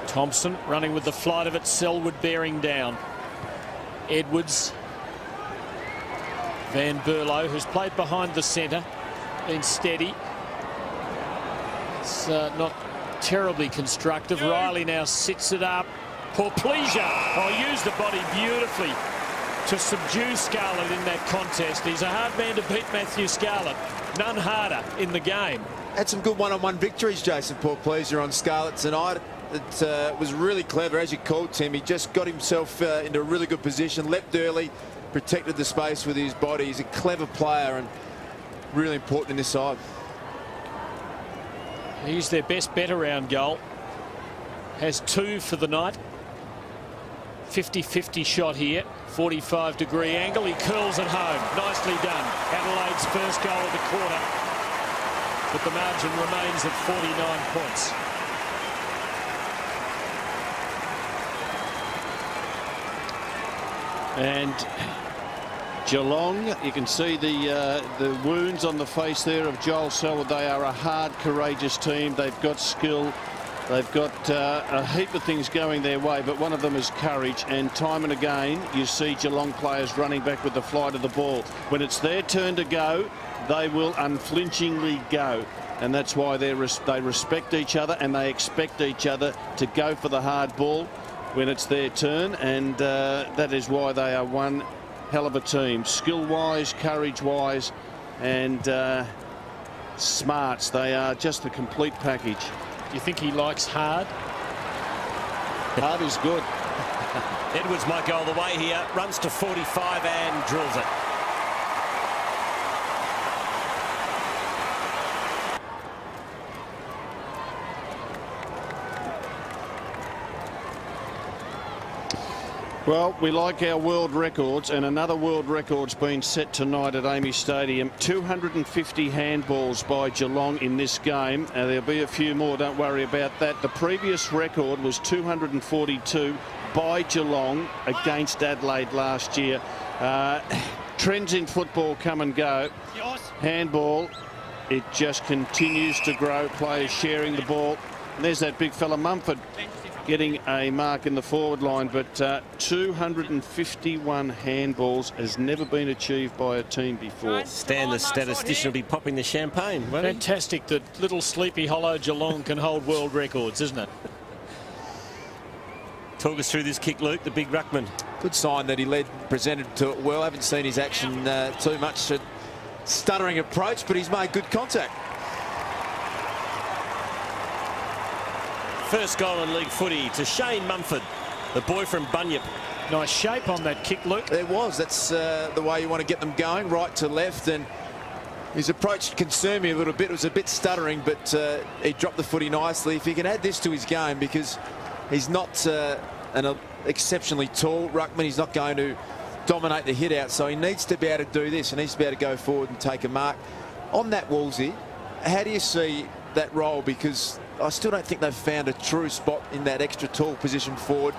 Thompson running with the flight of it. Selwood bearing down. Edwards. Van Berlo, who's played behind the centre, been steady. It's not terribly constructive. Riley now sits it up. Porplesia, used the body beautifully to subdue Scarlett in that contest. He's a hard man to beat, Matthew Scarlett. None harder in the game. Had some good one-on-one victories, Jason Porplesia, on Scarlett tonight. It was really clever, as you called, Tim. He just got himself into a really good position, leapt early, protected the space with his body. He's a clever player and really important in this side. He's their best bet around goal. Has 2 for the night. 50-50 shot here. 45-degree angle. He curls it home. Nicely done. Adelaide's first goal of the quarter. But the margin remains at 49 points. And Geelong, you can see the wounds on the face there of Joel Selwood. They are a hard, courageous team. They've got skill. They've got a heap of things going their way, but one of them is courage. And time and again, you see Geelong players running back with the flight of the ball. When it's their turn to go, they will unflinchingly go. And that's why they respect each other and they expect each other to go for the hard ball when it's their turn. And that is why they are one hell of a team. Skill-wise, courage-wise, and smarts. They are just the complete package. You think he likes hard? Hard is good. Edwards might go all the way here. Runs to 45 and drills it. Well, we like our world records, and another world record's been set tonight at Amy Stadium. 250 handballs by Geelong in this game. There'll be a few more, don't worry about that. The previous record was 242 by Geelong against Adelaide last year. Trends in football come and go. Handball, it just continues to grow. Players sharing the ball. And there's that big fella Mumford getting a mark in the forward line, but 251 handballs has never been achieved by a team before. Stan, the statistician, will be popping the champagne. Fantastic that little Sleepy Hollow Geelong can hold world records, isn't it? Talk us through this kick, Luke, the big ruckman. Good sign that he presented to it well. Haven't seen his action too much. Stuttering approach, but he's made good contact. First goal in league footy to Shane Mumford, the boy from Bunyip. Nice shape on that kick, Luke. There was. That's the way you want to get them going, right to left. And his approach concerned me a little bit. It was a bit stuttering, but he dropped the footy nicely. If he can add this to his game, because he's not an exceptionally tall ruckman, he's not going to dominate the hit out. So he needs to be able to do this. He needs to be able to go forward and take a mark. On that, Woolsey, how do you see that role? Because I still don't think they've found a true spot in that extra tall position forward.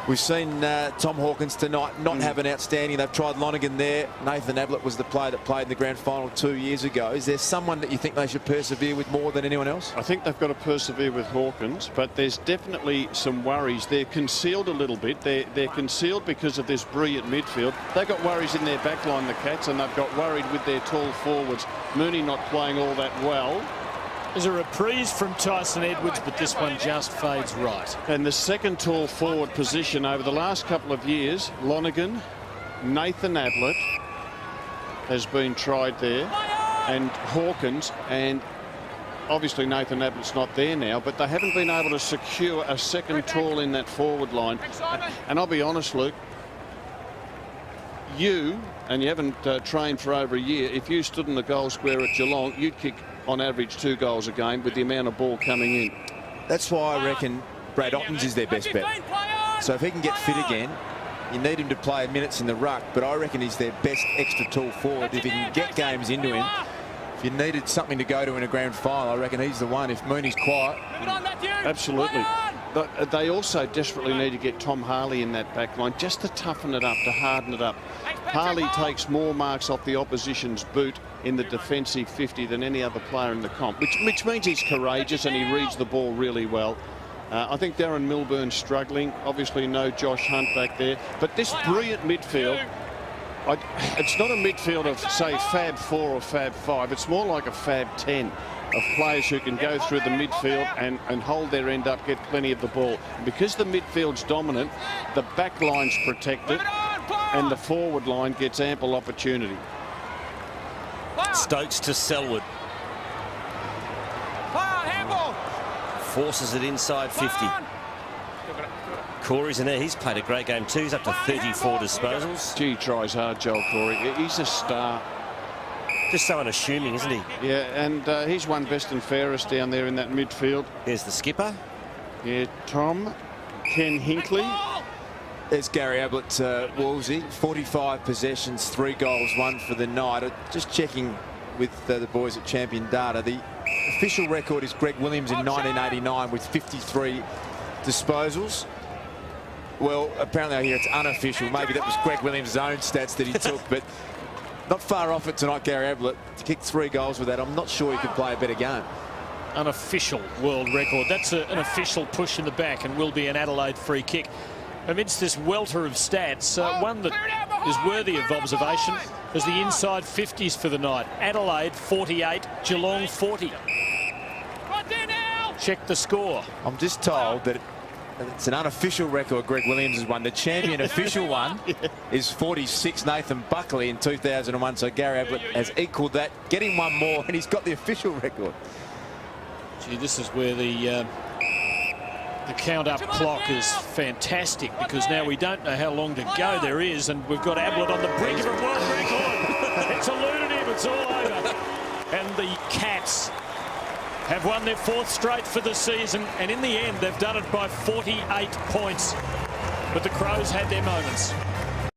We've seen Tom Hawkins tonight not have an outstanding. They've tried Lonergan there. Nathan Ablett was the player that played in the grand final 2 years ago. Is there someone that you think they should persevere with more than anyone else? I think they've got to persevere with Hawkins, but there's definitely some worries. They're concealed a little bit. They're concealed because of this brilliant midfield. They've got worries in their back line, the Cats, and they've got worried with their tall forwards. Mooney not playing all that well. There's a reprise from Tyson Edwards, but this one just fades right. And the second tall forward position over the last couple of years, Lonergan, Nathan Ablett has been tried there, and Hawkins, and obviously Nathan Ablett's not there now, but they haven't been able to secure a second tall in that forward line. And I'll be honest, Luke, you haven't trained for over a year, if you stood in the goal square at Geelong, you'd kick on average 2 goals a game with the amount of ball coming in. That's why I reckon Brad Ottens is their best bet. So if he can get fit again, you need him to play minutes in the ruck, but I reckon he's their best extra tall forward. If he can get games into him, if you needed something to go to in a grand final, I reckon he's the one. If Mooney's quiet. Absolutely. But they also desperately need to get Tom Harley in that back line just to toughen it up, to harden it up. Harley takes more marks off the opposition's boot in the defensive 50 than any other player in the comp, which means he's courageous and he reads the ball really well. I think Darren Milburn's struggling. Obviously no Josh Hunt back there. But this brilliant midfield, it's not a midfield of, say, Fab 4 or Fab 5. It's more like a Fab 10 of players who can go through the midfield and hold their end up, get plenty of the ball. And because the midfield's dominant, the back line's protected and the forward line gets ample opportunity. Stokes to Selwood. Forces it inside 50. Corey's in there. He's played a great game too. He's up to 34 disposals. Gee, tries hard, Joel Corey. He's a star. Just so unassuming, isn't he? Yeah, and he's won best and fairest down there in that midfield. There's the skipper. Yeah, Tom. Ken Hinkley. There's Gary Ablett, Wolsey. 45 possessions, 3 goals, 1 for the night. Just checking with the boys at Champion Data. The official record is Greg Williams in 1989 with 53 disposals. Well, apparently I hear it's unofficial. Maybe that was Greg Williams' own stats that he took, but not far off it tonight, Gary Ablett. To kick 3 goals with that, I'm not sure he could play a better game. Unofficial world record. That's an official push in the back and will be an Adelaide free kick. Amidst this welter of stats, one that is worthy of observation is the inside 50s for the night. Adelaide 48, Geelong 40. Check the score. I'm just told that it's an unofficial record Greg Williams has won. The champion official one is 46, Nathan Buckley in 2001. So Gary Ablett has equalled that, getting one more, and he's got the official record. Gee, this is where the count-up clock is fantastic, because now we don't know how long to go there is, and we've got Ablett on the brink of a world record. It's eluded him. It's all over. And the Cats have won their 4th straight for the season, and in the end they've done it by 48 points. But the Crows had their moments.